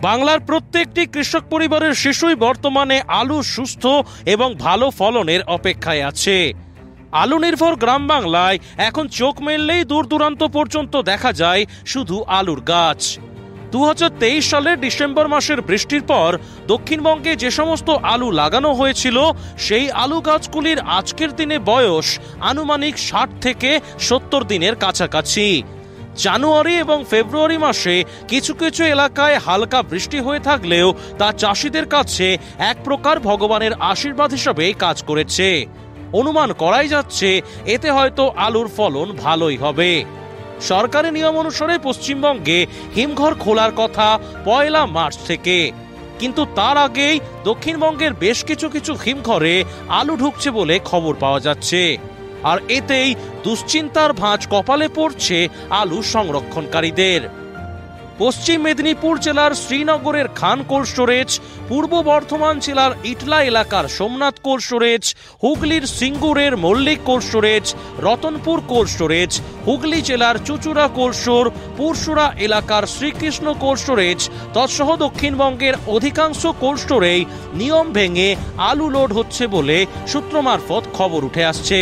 বাংলার প্রত্যেকটি কৃষক পরিবারের শিশুই বর্তমানে আলু সুস্থ এবং ভালো ফলনের অপেক্ষায় আছে। আলু নির্ভর গ্রাম বাংলায় এখন চোখ মেললেই দূর দূরান্ত পর্যন্ত দেখা যায় শুধু আলুর গাছ। 2023 সালের ডিসেম্বর মাসের বৃষ্টির পর দক্ষিণবঙ্গে যে সমস্ত আলু লাগানো হয়েছিল সেই আলু গাছগুলির আজকের দিনে বয়স আনুমানিক 60 থেকে 70 দিনের কাছাকাছি। জানুয়ারি এবং ফেব্রুয়ারি মাসে কিছু কিছু এলাকায় হালকা বৃষ্টি হয়ে থাকলেও তা চাষিদের কাছে এক প্রকার ভগবানের আশীর্বাদ হিসেবে কাজ করেছে। অনুমান করাই যাচ্ছে এতে হয়তো আলুর ফলন ভালোই হবে। সরকারি নিয়ম অনুসারে পশ্চিমবঙ্গে হিমঘর খোলার কথা 1 মার্চ থেকে, কিন্তু তার আগেই দক্ষিণবঙ্গের বেশ কিছু হিমঘরে আলু ঢুকছে বলে খবর পাওয়া যাচ্ছে। আর এতেই দুশ্চিন্তার ভাঁজ কপালে পড়ছে আলু সংরক্ষণকারীদের। পশ্চিম মেদিনীপুর জেলার শ্রীনগরের খান কোল্ড স্টোরেজ, পূর্ব বর্ধমান জেলার ইটলা এলাকার সোমনাথ কোল্ড স্টোরেজ, হুগলির সিঙ্গুরের Mallick cold storage, Ratanpur cold storage, Hooghly জেলার চুচুড়া কোল্ড স্টোর, পুরসুরা এলাকার শ্রীকৃষ্ণ কোল্ড স্টোরেজ তৎসহ দক্ষিণবঙ্গের অধিকাংশ কোল্ড স্টোরেই নিয়ম ভেঙে আলু লোড হচ্ছে বলে সূত্র মারফত খবর উঠে আসছে।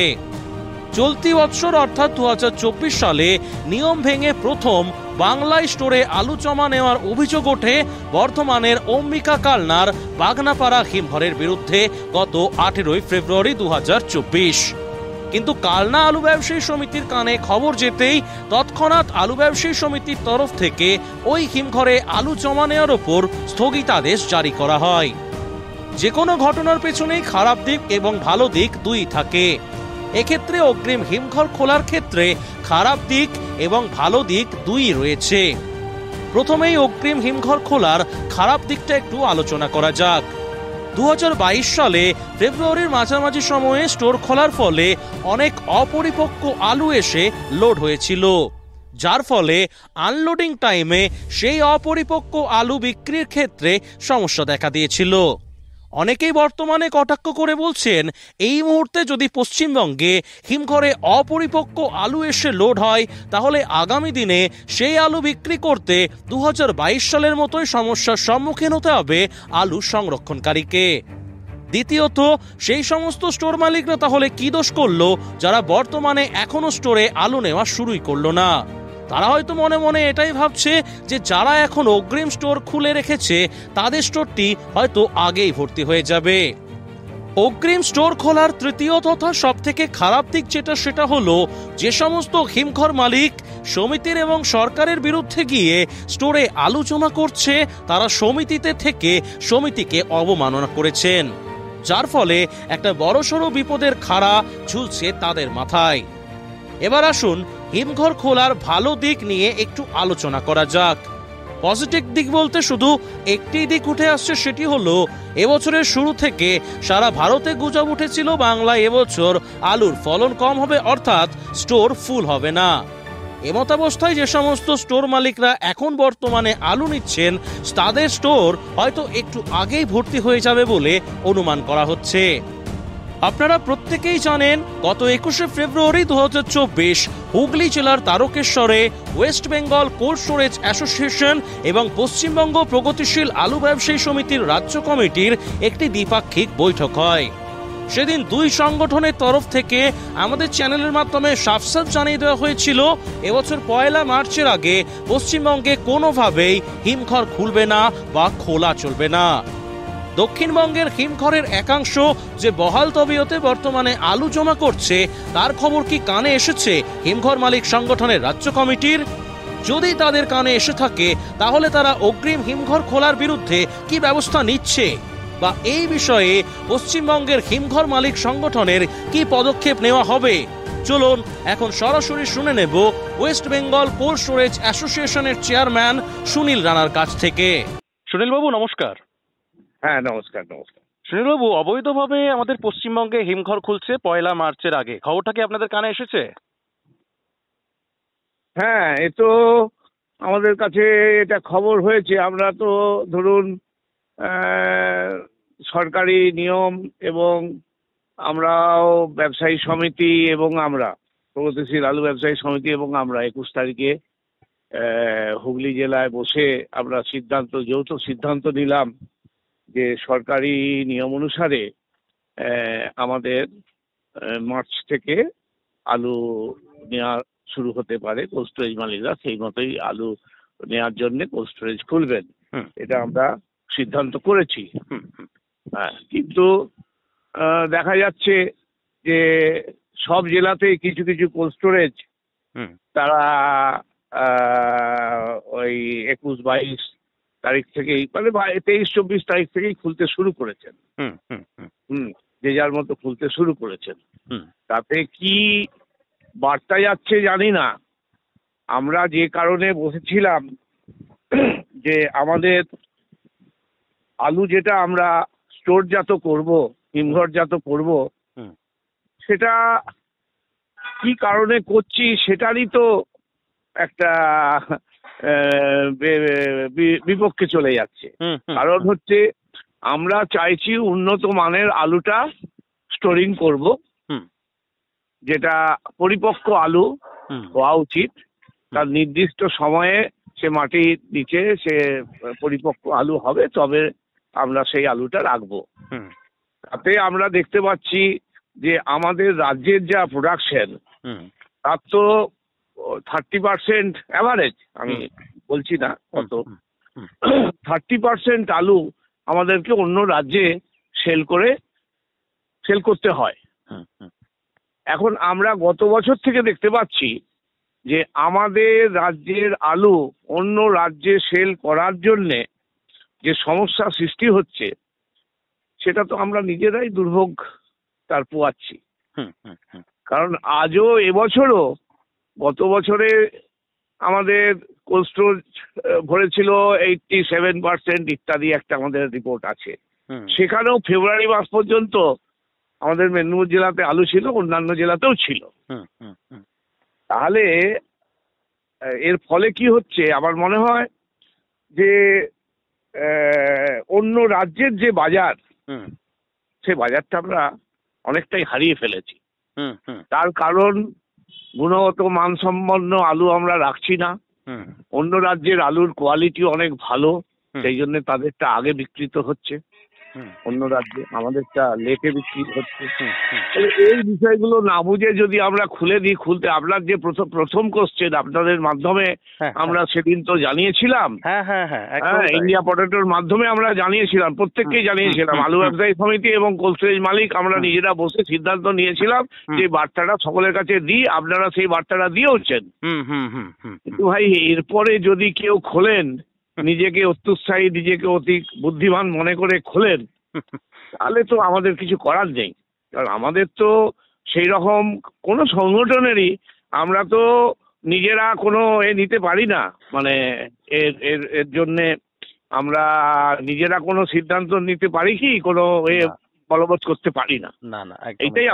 চলতি বছর অর্থাৎ 2024 সালে নিয়ম ভেঙে প্রথম বাংলায় স্টোরে আলু জমা নেওয়ার অভিযোগ ওঠে বর্ধমানের অম্বিকা কালনার বাগনাপাড়া হিমঘরের বিরুদ্ধে গত 18 ফেব্রুয়ারি 2024। কিন্তু কালনা আলু ব্যবসায়ী সমিতির কানে খবর যেতেই তৎক্ষণাৎ আলু ব্যবসায়ী সমিতির তরফ থেকে ওই হিমঘরে আলু জমা নেওয়ার ওপর স্থগিতাদেশ জারি করা হয়। যে কোনো ঘটনার পেছনেই খারাপ দিক এবং ভালো দিক দুই থাকে। এক্ষেত্রে অগ্রিম হিমঘর খোলার ক্ষেত্রে খারাপ দিক এবং ভালো দিক দুই রয়েছে। প্রথমেই অগ্রিম হিমঘর খোলার খারাপ দিকটা একটু আলোচনা করা যাক। 2022 সালে ফেব্রুয়ারির মাঝামাঝি সময়ে স্টোর খোলার ফলে অনেক অপরিপক্ক আলু এসে লোড হয়েছিল, যার ফলে আনলোডিং টাইমে সেই অপরিপক্ক আলু বিক্রির ক্ষেত্রে সমস্যা দেখা দিয়েছিল। অনেকেই বর্তমানে কটাক্ষ করে বলছেন এই মুহূর্তে যদি পশ্চিমবঙ্গে হিমঘরে অপরিপক্ক আলু এসে লোড হয় তাহলে আগামী দিনে সেই আলু বিক্রি করতে 2022 সালের মতোই সমস্যার সম্মুখীন হতে হবে আলু সংরক্ষণকারীকে। দ্বিতীয়ত, সেই সমস্ত স্টোর মালিকরা তাহলে কি দোষ করলো যারা বর্তমানে এখনো স্টোরে আলু নেওয়া শুরুই করলো না? তারা হয়তো মনে মনে এটাই ভাবছে যে যারা এখন অগ্রিম স্টোর খুলে রেখেছে তাদের স্টোরটি হয়তো আগেই ভর্তি হয়ে যাবে। অগ্রিম স্টোর খোলার তৃতীয় তথা সব থেকে খারাপ দিক যেটা সেটা হলো যে সমস্ত হিমঘর মালিক সমিতির এবং সরকারের বিরুদ্ধে গিয়ে স্টোরে আলু জমা করছে তারা সমিতিতে থেকে সমিতিকে অবমাননা করেছেন, যার ফলে একটা বড়সড় বিপদের খাড়া ঝুলছে তাদের মাথায়। এবার আসুন হিমঘর খোলার ভালো দিক নিয়ে একটু আলোচনা করা যাক। পজিটিভ দিক বলতে শুধু একটি দিক উঠে আসছে, সেটি হলো এবছরের শুরু থেকে সারা ভারতে গুজব উঠেছিল বাংলায় এবছর আলুর ফলন কম হবে, অর্থাৎ স্টোর ফুল হবে না। এমতাবস্থায় যে সমস্ত স্টোর মালিকরা এখন বর্তমানে আলু নিচ্ছেন তাদের স্টোর হয়তো একটু আগেই ভর্তি হয়ে যাবে বলে অনুমান করা হচ্ছে। আপনারা প্রত্যেকেই জানেন গত 21 ফেব্রুয়ারি 2024 হুগলি জেলার তারকেশ্বরে West Bengal cold storage association এবং পশ্চিমবঙ্গ প্রগতিশীল আলু ব্যবসায়ী সমিতির রাজ্য কমিটির একটি দ্বিপাক্ষিক বৈঠক হয়। সেদিন দুই সংগঠনের তরফ থেকে আমাদের চ্যানেলের মাধ্যমে সাফসাফ জানিয়ে দেওয়া হয়েছিল এবছর 1 মার্চের আগে পশ্চিমবঙ্গে কোনোভাবেই হিমঘর খুলবে না বা খোলা চলবে না। দক্ষিণবঙ্গের হিমঘরের একাংশ যে বহাল তবিয়তে বর্তমানে আলু জমা করছে তার খবর কি কানে এসেছে হিমঘর মালিক সংগঠনের রাজ্য কমিটির? যদি তাদের কানে এসে থাকে তাহলে তারা অগ্রিম হিমঘর খোলার বিরুদ্ধে কি ব্যবস্থা নিচ্ছে বা এই বিষয়ে পশ্চিমবঙ্গের হিমঘর মালিক সংগঠনের কি পদক্ষেপ নেওয়া হবে? চলুন এখন সরাসরি শুনে নেব ওয়েস্ট বেঙ্গল কোল্ড স্টোরেজ অ্যাসোসিয়েশনের চেয়ারম্যান সুনীল রানার কাছ থেকে। সুনীল বাবু নমস্কার। হ্যাঁ নমস্কার। সুনীলবাবু, অবৈধভাবে আমাদের পশ্চিমবঙ্গে হিমঘর খুলছে 1 মার্চের আগে, খবরটা কি আপনাদের কানে এসেছে? হ্যাঁ, এ তো আমাদের কাছে এটা খবর হয়েছে। আমরা তো ধরুন সরকারি নিয়ম এবং আমরাও ব্যবসায়ী সমিতি এবং আমরা প্রগতিশীল আলু ব্যবসায়ী সমিতি এবং আমরা 21 তারিখে হুগলি জেলায় বসে আমরা যৌথ সিদ্ধান্ত নিলাম যে সরকারি নিয়ম অনুসারে আমাদের মার্চ থেকে আলু নেওয়া শুরু হতে পারে। কোল্ড স্টোরেজ মালিকরা সেই মতোই আলু নেওয়ার জন্য কোল্ড স্টোরেজ খুলবেন, এটা আমরা সিদ্ধান্ত করেছি। হ্যাঁ, কিন্তু দেখা যাচ্ছে যে সব জেলাতেই কিছু কিছু কোল্ড স্টোরেজ তারা ওই 21-22 তারিখ থেকেই মানে 23-24 তারিখ থেকেই খুলতে শুরু করেছেন। যে যার মতো খুলতে শুরু করেছেন। তাতে কি বার্তা যাচ্ছে জানি না। আমরা যে কারণে বসেছিলাম যে আমাদের আলু যেটা আমরা স্টোরজাত করব, হিমঘরজাত করব, সেটা কি কারণে করছি সেটারই তো একটা বিপক্ষে চলে যাচ্ছে। কারণ হচ্ছে আমরা চাইছি উন্নত মানের আলুটা স্টোরিং করব, যেটা পরিপক্ক আলু হওয়া উচিত। তার নির্দিষ্ট সময়ে সে মাটির নিচে সে পরিপক্ক আলু হবে, তবে আমরা সেই আলুটা রাখবো। তাতে আমরা দেখতে পাচ্ছি যে আমাদের রাজ্যের যা প্রোডাকশন তার তো 30% অ্যাভারেজ, আমি বলছি না কত, 30% আলু আমাদেরকে অন্য রাজ্যে সেল করতে হয়। এখন আমরা গত বছর থেকে দেখতে পাচ্ছি যে আমাদের রাজ্যের আলু অন্য রাজ্যে সেল করার জন্যে যে সমস্যা সৃষ্টি হচ্ছে সেটা তো আমরা নিজেরাই দুর্ভোগ তার পোয়াচ্ছি। কারণ আজও এবছরও গত বছরে আমাদের কোল্ড স্টোরেজ ভরেছিল 87% ইত্যাদি একটা আমাদের রিপোর্ট আছে। সেখানেও ফেব্রুয়ারি মাস পর্যন্ত আমাদের মেদিনীপুর জেলাতে আলু ছিল, অন্যান্য জেলাতেও ছিল। তাহলে এর ফলে কি হচ্ছে আমার মনে হয় যে অন্য রাজ্যের যে বাজার, সে বাজারটা আমরা অনেকটাই হারিয়ে ফেলেছি। তার কারণ গুণগত মানসম্পন্ন আলু আমরা রাখছি না। অন্য রাজ্যের আলুর কোয়ালিটি অনেক ভালো, সেই জন্য তাদেরটা আগে বিক্রিত হচ্ছে অন্য রাজ্যে, আমাদেরটা লেটে বিক্রি হচ্ছে। এই বিষয়গুলো না বুঝে যদি আমরা খুলতে আপনার যে প্রথম কোশ্চেন আপনাদের মাধ্যমে আমরা সেদিন তো জানিয়েছিলাম, ইন্ডিয়া পটেটোর মাধ্যমে আমরা জানিয়েছিলাম, প্রত্যেককেই জানিয়েছিলাম, আলু ব্যবসায়ী সমিতি এবং কোল্ড স্টোরেজ মালিক আমরা নিজেরা বসে সিদ্ধান্ত নিয়েছিলাম যে বার্তাটা সকলের কাছে দিই, আপনারা সেই বার্তাটা দিয়েওছেন। কিন্তু ভাই এরপরে যদি কেউ খোলেন, নিজেকে অত্যুৎসাহী, নিজেকে অতি বুদ্ধিমান মনে করে খোলেন, তাহলে তো আমাদের কিছু করার নেই। কারণ আমাদের তো সেই রকম কোনো সংগঠনেরই আমরা তো নিজেরা কোনো নিতে পারি না, মানে এর জন্যে আমরা নিজেরা কোনো সিদ্ধান্ত নিতে পারি কি কোনো বলবৎ করতে পারি না। এইটাই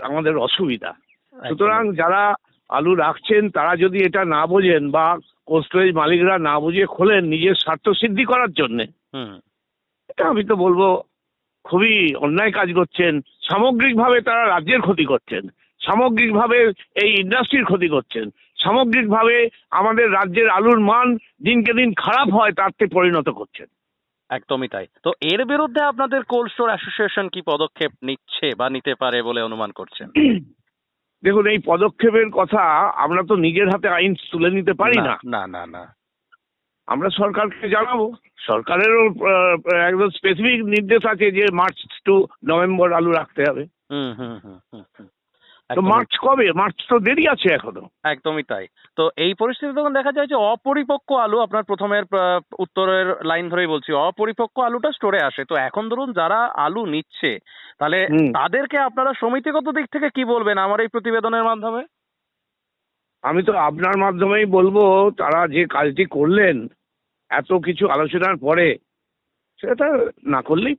আমাদের অসুবিধা। সুতরাং যারা আলু রাখছেন তারা যদি এটা না বোঝেন বা কোল্ড স্টোরেজ মালিকরা না বুঝে খোলেন নিজের স্বার্থ সিদ্ধি করার জন্যে, এটা আমি তো বলবো খুবই অন্যায় কাজ করছেন। সামগ্রিকভাবে তারা রাজ্যের ক্ষতি করছেন, সামগ্রিকভাবে এই ইন্ডাস্ট্রির ক্ষতি করছেন, সামগ্রিকভাবে আমাদের রাজ্যের আলুর মান দিনকে দিন খারাপ হয় তাতে পরিণত করছেন। একদমই তাই। তো এর বিরুদ্ধে আপনাদের কোল্ড স্টোর অ্যাসোসিয়েশন কি পদক্ষেপ নিচ্ছে বা নিতে পারে বলে অনুমান করছেন? দেখুন, এই পদক্ষেপের কথা আমরা তো নিজের হাতে আইন তুলে নিতে পারি না। না, আমরা সরকারকে জানাবো। সরকারেরও একদম স্পেসিফিক নির্দেশ আছে যে মার্চ টু নভেম্বর আলু রাখতে হবে। তো মার্চ কবে? মার্চ তো দেরি আছে এখনো। একদমই তাই। তো এই পরিস্থিতি তখন দেখা যায় যে অপরিপক্ক আলু, আপনার প্রথমের উত্তরের লাইন ধরেই বলছি, অপরিপক্ক আলুটা স্টোরে আসে। তো এখন ধরুন যারা আলু নিচ্ছে, তাহলে তাদেরকে আপনারা সমিতিগত দিক থেকে কি বলবেন আমার এই প্রতিবেদনের মাধ্যমে? আমি তো আপনার মাধ্যমেই বলবো, তারা যে কাজটি করলেন এত কিছু আলোচনার পরে, সেটা না করলেই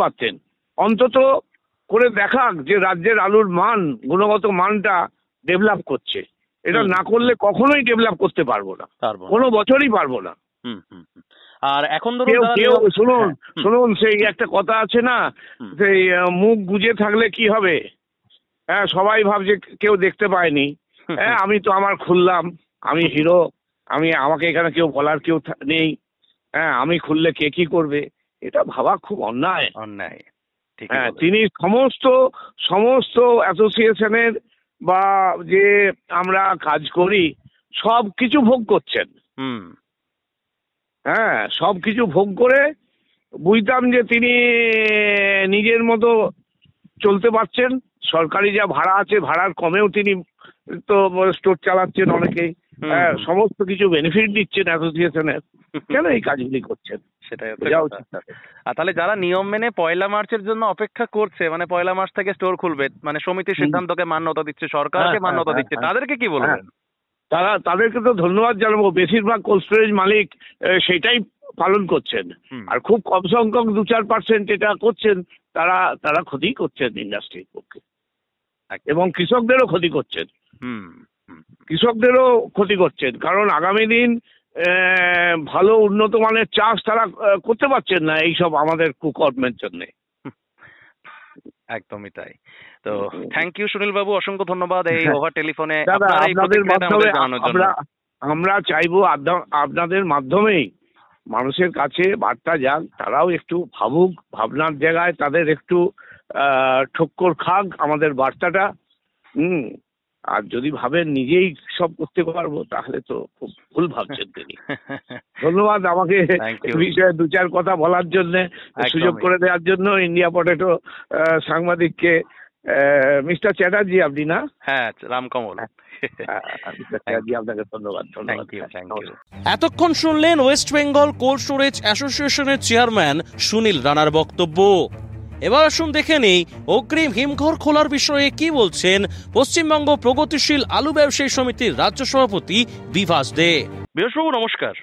পারতেন। অন্তত করে দেখাক যে রাজ্যের আলুর মান, গুণগত মানটা ডেভেলপ করছে। এটা না করলে কখনোই ডেভেলপ করতে পারবো না, কোনো বছরই পারবো না। আর এখন ধরুন শুনুন, সেই একটা কথা আছে না, সেই মুখ গুজে থাকলে কি হবে? হ্যাঁ, সবাই ভাবছে কেউ দেখতে পায়নি, হ্যাঁ, আমি তো আমার খুললাম, আমি হিরো, আমাকে এখানে কেউ বলার কেউ নেই, হ্যাঁ, আমি খুললে কে কি করবে, এটা ভাবা খুব অন্যায়। অন্যায়। হ্যাঁ, তিনি সমস্ত সমস্ত অ্যাসোসিয়েশনের বা যে আমরা কাজ করি সব কিছু ভোগ করছেন। হ্যাঁ, সব কিছু ভোগ করে বুঝতাম যে তিনি নিজের মতো চলতে পারছেন, সরকারি যা ভাড়া আছে ভাড়ার কমেও তিনি তো স্টোর চালাচ্ছেন অনেকেই, হ্যাঁ, সমস্ত কিছু বেনিফিট দিচ্ছেন অ্যাসোসিয়েশনের, কেন এই কাজগুলি করছেন সেটাই বোঝা উচিত। আর তাহলে যারা নিয়ম মেনে 1 মার্চের জন্য অপেক্ষা করছে, মানে 1 মার্চ থেকে স্টোর খুলবে, মানে সমিতির সিদ্ধান্তকে মান্যতা দিচ্ছে, সরকারকে মান্যতা দিচ্ছে, তাদেরকে কি বলবেন? তাদেরকে তো ধন্যবাদ জানাবো, বেশিরভাগ কোল্ড স্টোরেজ মালিক সেটাই পালন করছেন, আর খুব কম সংখ্যক 2-4% এটা করছেন, তারা ক্ষতি করছেন ইন্ডাস্ট্রির পক্ষে, এবং কৃষকদেরও ক্ষতি করছেন, কারণ আগামী দিন ভালো উন্নত মানের চাষ তারা করতে পারছেন না এইসব আমাদের কুকর্মের জন্য। একদমই তাই। তো থ্যাংক ইউ সুনীল বাবু, অসংখ্য ধন্যবাদ এই ওভার টেলিফোনে আপনাদের মাধ্যমে আমরা চাইবো আপনাদের মাধ্যমেই মানুষের কাছে বার্তা যাক, তারাও একটু ভাবুক, ভাবনার জায়গায় তাদের একটু ঠক্কর খাক আমাদের বার্তাটা। আর যদি ভাবেন নিজেই সব করতে পারবো তাহলে তো খুব ভুল ভাবছেন তিনি। ধন্যবাদ আমাকে বিষয়ে 2-4 কথা বলার জন্য, সুযোগ করে দেওয়ার জন্য ইন্ডিয়া পটেটো সাংবাদিককে। মিস্টার চ্যাটার্জি আপনি না? হ্যাঁ, রামকমল। আপনাকে ধন্যবাদ। এতক্ষণ শুনলেন ওয়েস্ট বেঙ্গল কোল্ড স্টোরেজ অ্যাসোসিয়েশনের চেয়ারম্যান সুনীল রানার বক্তব্য। এবার আসুন দেখে নেই অগ্রিম হিমঘর খোলার বিষয়ে কি বলছেন পশ্চিমবঙ্গ প্রগতিশীল আলু ব্যবসায়ী সমিতির রাজ্য সভাপতি বিভাস দে। বিভাসবাবু নমস্কার।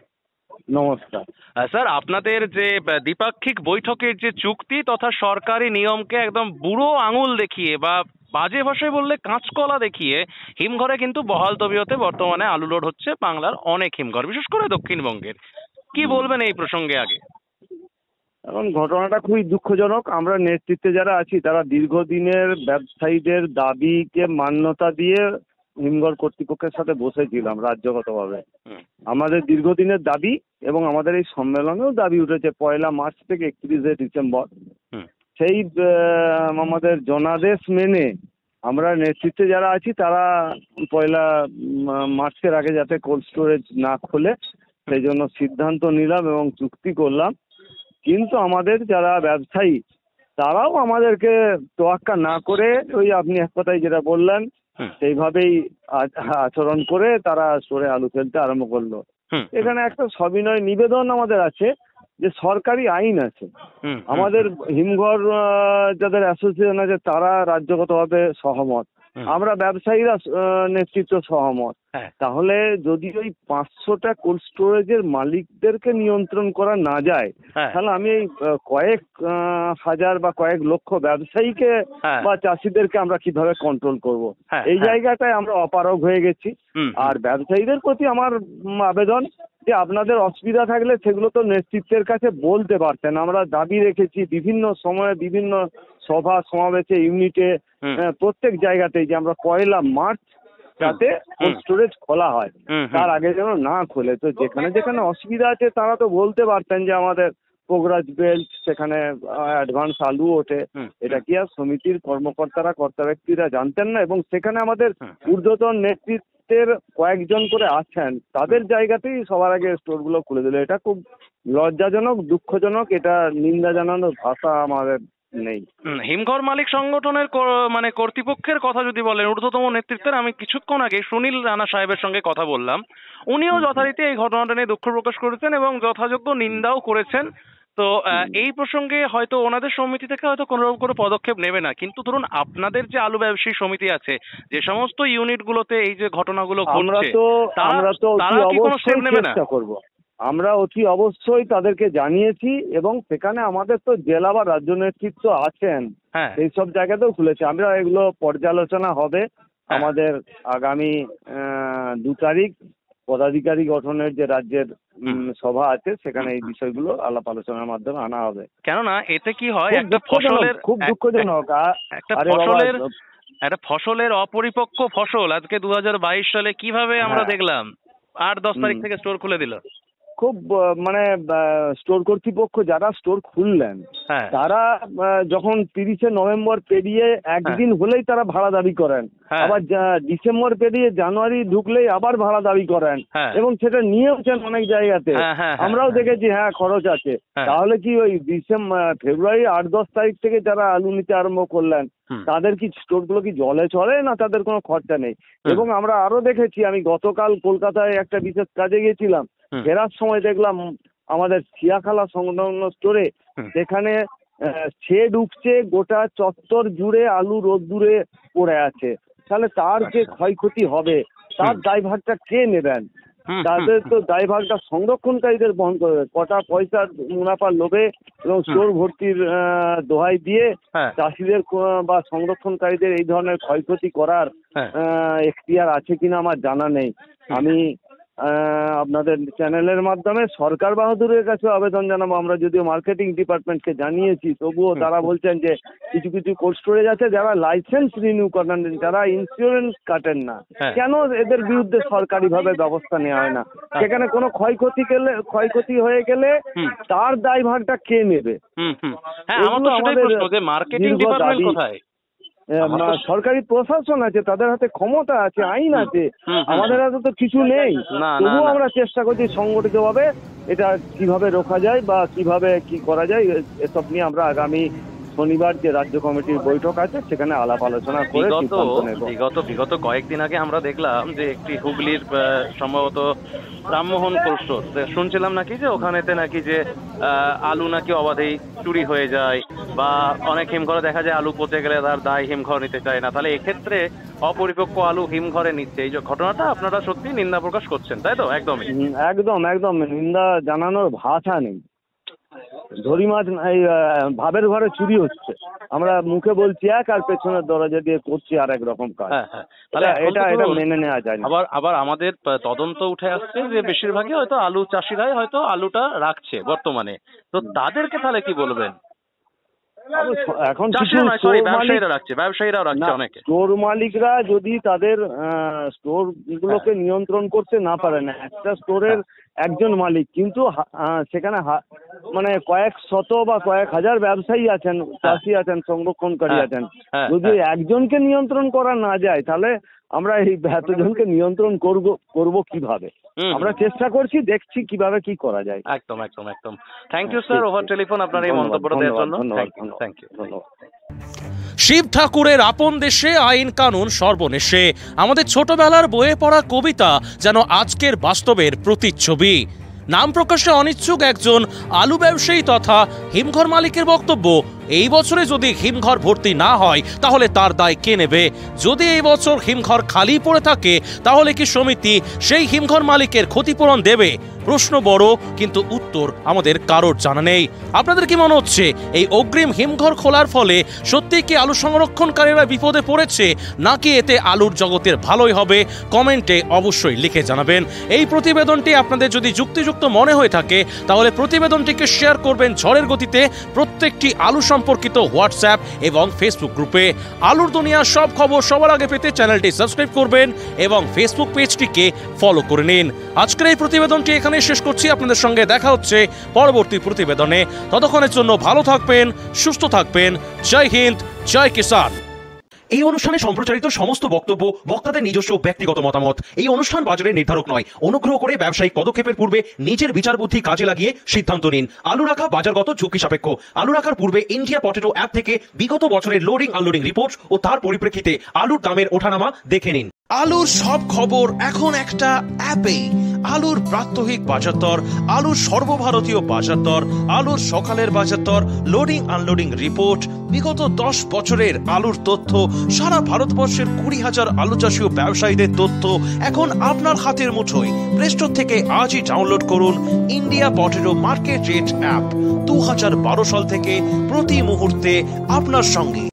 নমস্কার স্যার, আপনাদের যে দ্বিপাক্ষিক বৈঠকের যে চুক্তি তথা সরকারি নিয়মকে একদম বুড়ো আঙুল দেখিয়ে বা বাজে ভাষায় বললে কাঁচকলা দেখিয়ে হিমঘরে কিন্তু বহাল তবিয়তে বর্তমানে আলু লোড হচ্ছে বাংলার অনেক হিমঘর, বিশেষ করে দক্ষিণবঙ্গের। কি বলবেন এই প্রসঙ্গে? আগে এখন ঘটনাটা খুবই দুঃখজনক। আমরা নেতৃত্বে যারা আছি তারা দীর্ঘদিনের ব্যবসায়ীদের দাবিকে মান্যতা দিয়ে হিমঘর কর্তৃপক্ষের সাথে বসেছিলাম রাজ্যগতভাবে। আমাদের দীর্ঘদিনের দাবি এবং আমাদের এই সম্মেলনেও দাবি উঠেছে 1 মার্চ থেকে 31শে ডিসেম্বর। সেই আমাদের জনাদেশ মেনে আমরা নেতৃত্বে যারা আছি তারা 1 মার্চের আগে যাতে কোল্ড স্টোরেজ না খোলে সেই জন্য সিদ্ধান্ত নিলাম এবং চুক্তি করলাম। কিন্তু আমাদের যারা ব্যবসায়ী তারাও আমাদেরকে তোয়াক্কা না করে ওই আপনি এক কথায় যেটা বললেন সেইভাবেই আচরণ করে তারা স্টোরে আলু ফেলতে আরম্ভ করলো। এখানে একটা সবিনয় নিবেদন আমাদের আছে যে সরকারি আইন আছে, আমাদের হিমঘর যাদের অ্যাসোসিয়েশন আছে তারা রাজ্যগতভাবে সহমত, আমরা ব্যবসায়ীরা নেতৃত্ব সহমত। তাহলে যদি ওই 500টা কোল্ড স্টোরেজের মালিকদেরকে নিয়ন্ত্রণ করা না যায় তাহলে আমি এই কয়েক হাজার বা কয়েক লক্ষ ব্যবসায়ীকে বা চাষিদেরকে আমরা কিভাবে কন্ট্রোল করব? এই জায়গাটায় আমরা অপারগ হয়ে গেছি। আর ব্যবসায়ীদের প্রতি আমার আবেদন যে আপনাদের অসুবিধা থাকলে সেগুলো তো নেতৃত্বের কাছে বলতে পারতেন। আমরা দাবি রেখেছি বিভিন্ন সময়ে বিভিন্ন সভা সমাবেশে ইউনিটে প্রত্যেক জায়গাতেই যে আমরা 1 মার্চ যাতে কোল্ড স্টোরেজ খোলা হয়, তার আগে যেন না খোলে। তো যেখানে যেখানে অসুবিধা আছে তারা তো বলতে পারতেন যে আমাদের পোগরাজ বেল্ট সেখানে অ্যাডভান্স আলু ওঠে, এটা কি আর সমিতির কর্মকর্তারা কর্তা ব্যক্তিরা জানতেন না? এবং সেখানে আমাদের ঊর্ধ্বতন নেতৃত্বের কয়েকজন করে আছেন, তাদের জায়গাতেই সবার আগে স্টোরগুলো খুলে দিল। এটা খুব লজ্জাজনক, দুঃখজনক, এটা নিন্দা জানানোর ভাষা আমাদের নেই। হিমঘর মালিক সংগঠনের মানে কর্তৃপক্ষের কথা যদি বলেন, ঊর্ধ্বতম নেতৃত্বের, আমি কিছুক্ষণ আগে সুনীল রানা সাহেবের সঙ্গে কথা বললাম, উনিও যথারীতি এই ঘটনাটা নিয়ে দুঃখ প্রকাশ করেছেন এবং যথাযোগ্য নিন্দাও করেছেন। তো এই প্রসঙ্গে হয়তো ওনাদের সমিতি থেকে হয়তো কোনো রকম কোনো পদক্ষেপ নেবে না, কিন্তু ধরুন আপনাদের যে আলু ব্যবসায়ী সমিতি আছে, যে সমস্ত ইউনিটগুলোতে এই যে ঘটনাগুলো ঘটছে, তারা কি কোনো স্টেপ নেবে না? আমরা অতি অবশ্যই তাদেরকে জানিয়েছি এবং সেখানে আমাদের তো জেলা বা রাজ্য নেতৃত্ব আছেন, এই সব জায়গাতেও খুলেছে। আমরা এগুলো পর্যালোচনা হবে আমাদের আগামী 2 তারিখ পদাধিকারী গঠনের যে রাজ্যের সভা আছে সেখানে এই বিষয়গুলো আলাপ আলোচনার মাধ্যমে আনা হবে। কেননা এতে কি হয়, একটা ফসলের খুব দুঃখজনক একটা ফসলের অপরিপক্ক ফসল আজকে 2022 সালে কিভাবে আমরা দেখলাম 8-10 তারিখ থেকে স্টোর খুলে দিল। খুব মানে স্টোর কর্তৃপক্ষ যারা স্টোর খুললেন তারা যখন 30শে নভেম্বর পেরিয়ে একদিন হলেই তারা ভাড়া দাবি করেন, আবার ডিসেম্বর পেরিয়ে জানুয়ারি ঢুকলেই আবার ভাড়া দাবি করেন, এবং সেটা নিয়েওছেন অনেক জায়গাতে। আমরাও দেখেছি খরচ আছে। তাহলে কি ওই ফেব্রুয়ারি 8-10 তারিখ থেকে যারা আলু নিতে আরম্ভ করলেন তাদের কি স্টোরগুলো কি জলে চলে না তাদের কোনো খরচা নেই? এবং আমরা আরো দেখেছি, আমি গতকাল কলকাতায় একটা বিশেষ কাজে গিয়েছিলাম, ফেরার সময় দেখলাম আমাদের সিয়াখালা সংলগ্ন স্টোরে সেখানে শেড উঠছে, গোটা চত্বর জুড়ে আলু রোদ্দুরে পড়ে আছে। তাহলে তার যে ক্ষয়ক্ষতি হবে তার দায়ভারটা কে নেবেন? তাদের তো দায়ভারটা সংরক্ষণকারীদের বহন করবে। কটা পয়সার মুনাফার লোভে এবং স্টোর ভর্তির দোহাই দিয়ে চাষিদের বা সংরক্ষণকারীদের এই ধরনের ক্ষয়ক্ষতি করার এখতিয়ার আছে কিনা আমার জানা নেই। আমি আপনাদের চ্যানেলের মাধ্যমে সরকার বাহাদুরের কাছে আবেদন জানাবো। আমরা যদিও মার্কেটিং ডিপার্টমেন্টকে জানিয়েছি, তবুও তারা বলছেন যে কিছু কিছু কোল্ড স্টোরেজ আছে যারা লাইসেন্স রিনিউ করেন, যারা ইন্স্যুরেন্স কাটেন না, কেন এদের বিরুদ্ধে সরকারিভাবে ব্যবস্থা নেওয়া হয় না? সেখানে কোনো ক্ষয়ক্ষতি হয়ে গেলে তার দায়ভারটা কে নেবে? সরকারি প্রশাসন আছে, তাদের হাতে ক্ষমতা আছে, আইন আছে, আমাদের হাতে তো কিছু নেই। তবুও আমরা চেষ্টা করছি সংগঠিতভাবে এটা কিভাবে রোখা যায় বা কিভাবে কি করা যায় এসব নিয়ে আমরা আগামী শনিবার যে রাজ্য কমিটির বৈঠক আছে সেখানে আলাপ আলোচনা করে বিগত কয়েকদিন আগে আমরা দেখলাম যে একটি হুগলির সম্ভবত রামমোহন কোল্ড স্টোর, শুনছিলাম নাকি যে ওখানেতে নাকি যে আলু নাকি অবাধেই চুরি হয়ে যায়, বা অনেক হিমঘরে দেখা যায় আলু পচে গেলে তার দায় হিমঘর নিতে চায় না। তাহলে এক্ষেত্রে অপরিপক্ক আলু হিমঘরে নিচ্ছে, এই যে ঘটনাটা আপনারা সত্যি নিন্দা প্রকাশ করছেন, তাই তো? একদম নিন্দা জানানোর ভাষা নেই। ধরি মাছ ভাবের ঘরে চুরি হচ্ছে, আমরা মুখে বলছি এক আর পেছনের দরজা দিয়ে করছি আর এক রকম কাজ। এটা মেনে নেওয়া যায় না। আবার আমাদের তদন্ত উঠে আসছে যে বেশিরভাগই হয়তো আলু চাষিরাই হয়তো আলুটা রাখছে বর্তমানে, তো তাদেরকে তাহলে কি বলবেন? এখন ব্যবসায়ীরাও রাখছে অনেকে। স্টোর মালিকরা যদি তাদের স্টোর গুলোকে নিয়ন্ত্রণ করতে না পারে না, একটা স্টোরের একজন মালিক, কিন্তু সেখানে মানে কয়েক শত বা কয়েক হাজার ব্যবসায়ী আছেন, চাষি আছেন, সংরক্ষণকারী আছেন। যদি একজনকে নিয়ন্ত্রণ করা না যায় তাহলে আমরা এই এতজনকে নিয়ন্ত্রণ করব কিভাবে? আমরা চেষ্টা করছি, দেখছি কিভাবে কি করা যায়। একদম। Thank you sir, over telephone আপনার এই মন্তব্যটা দেওয়ার জন্য। Thank you. শিব ঠাকুরের আপন দেশে আইন কানুন সর্বনেশে। আমাদের ছোটবেলার বইয়ে পড়া কবিতা যেন আজকের বাস্তবের প্রতিচ্ছবি। নাম প্রকাশে অনিচ্ছুক একজন আলু ব্যবসায়ী তথা হিমঘর মালিকের বক্তব্য, এই বছরে যদি হিমঘর ভর্তি না হয় তাহলে তার দায় কে নেবে? যদি এই বছর হিমঘর খালি পড়ে থাকে তাহলে কি সমিতি সেই হিমঘর মালিকের ক্ষতিপূরণ দেবে? প্রশ্ন বড়, কিন্তু উত্তর আমাদের কারোর জানা নেই। আপনাদের কি মনে হচ্ছে এই অগ্রিম হিমঘর খোলার ফলে সত্যি কি আলু সংরক্ষণকারীরা বিপদে পড়েছে, নাকি এতে আলুর জগতের ভালোই হবে? কমেন্টে অবশ্যই লিখে জানাবেন। এই প্রতিবেদনটি আপনাদের যদি যুক্তিযুক্ত মনে হয়ে থাকে তাহলে প্রতিবেদনটিকে শেয়ার করবেন ঝড়ের গতিতে প্রত্যেকটি আলু সম্পর্কিত হোয়াটসঅ্যাপ এবং ফেসবুক গ্রুপে। আলুর দুনিয়ার সব খবর সবার আগে পেতে চ্যানেলটি সাবস্ক্রাইব করবেন এবং ফেসবুক পেজটিকে ফলো করে নিন। আজকের এই প্রতিবেদনটি এখানে শেষ করছি। আপনাদের সঙ্গে দেখা হচ্ছে পরবর্তী প্রতিবেদনে। ততক্ষণের জন্য ভালো থাকবেন, সুস্থ থাকবেন। জয় হিন্দ, জয় কিষান। এই অনুষ্ঠানে সম্প্রচারিত সমস্ত বক্তব্য বক্তাদের নিজস্ব ব্যক্তিগত মতামত। এই অনুষ্ঠান বাজারের নির্ধারক নয়। অনুগ্রহ করে ব্যবসায়িক পদক্ষেপের পূর্বে নিজের বিচার বুদ্ধি কাজে লাগিয়ে সিদ্ধান্ত নিন। আলু রাখা বাজারগত ঝুঁকি সাপেক্ষ। আলু রাখার পূর্বে ইন্ডিয়া পটেটো অ্যাপ থেকে বিগত বছরের লোডিং আনলোডিং রিপোর্ট ও তার পরিপ্রেক্ষিতে আলুর দামের ওঠানামা দেখে নিন। আলুর সব খবর এখন একটা অ্যাপেই। আলুর প্রাত্যহিক বাজার দর, আলুর সর্বভারতীয় বাজার দর, আলুর সকালের বাজার দর, লোডিং আনলোডিং রিপোর্ট, বিগত 10 বছরের আলুর তথ্য, সারা ভারতবর্ষের 20,000 আলু চাষী ও ব্যবসায়ীদের তথ্য এখন আপনার হাতের মুঠোয়। প্লে স্টোর থেকে আজই ডাউনলোড করুন India potato market rate app. 2012 সাল থেকে প্রতি মুহূর্তে আপনার সঙ্গে।